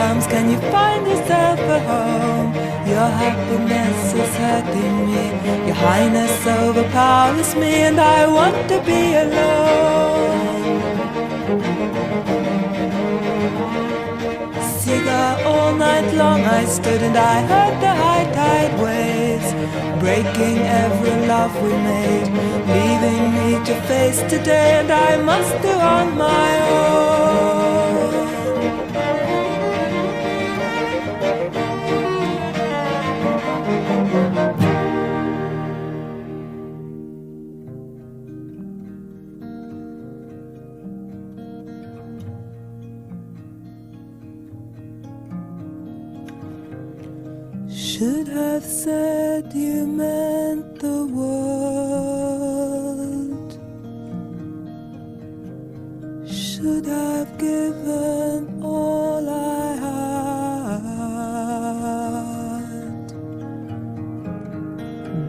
comes, can you find yourself a home? Your happiness is hurting me. Your highness overpowers me, and I want to be alone. Seagull, all night long I stood and I heard the high tide waves breaking every love we made, leaving me to face today, and I must do on my own. Should have said you meant the world. Should have given all I had.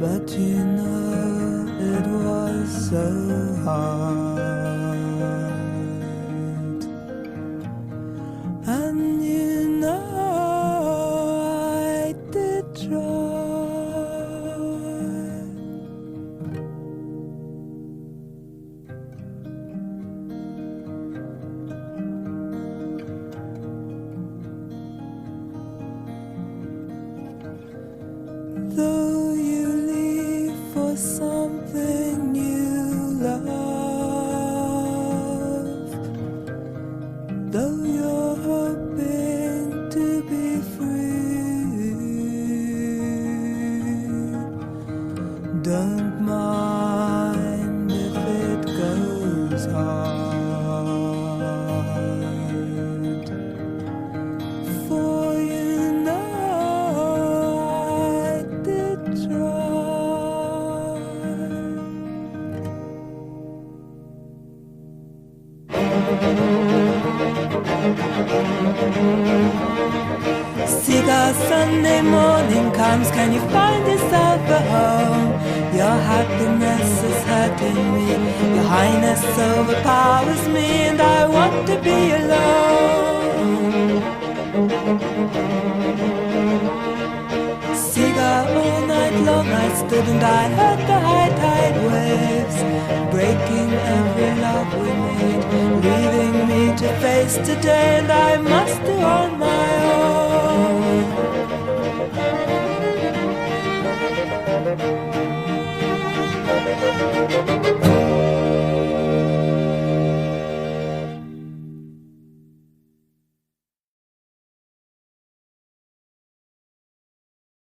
But you know it was so hard. And you know though you leave for something you love, though you're hoping to be free, don't mind if it goes hard, for you know Seagull-Sunday morning comes, can you find yourself a home? Your happiness is hurting me. Your highness overpowers me, and I want to be alone. Seagull, all night long I stood and I heard the high tide waves breaking every love we made, leaving me to face today, and I must do on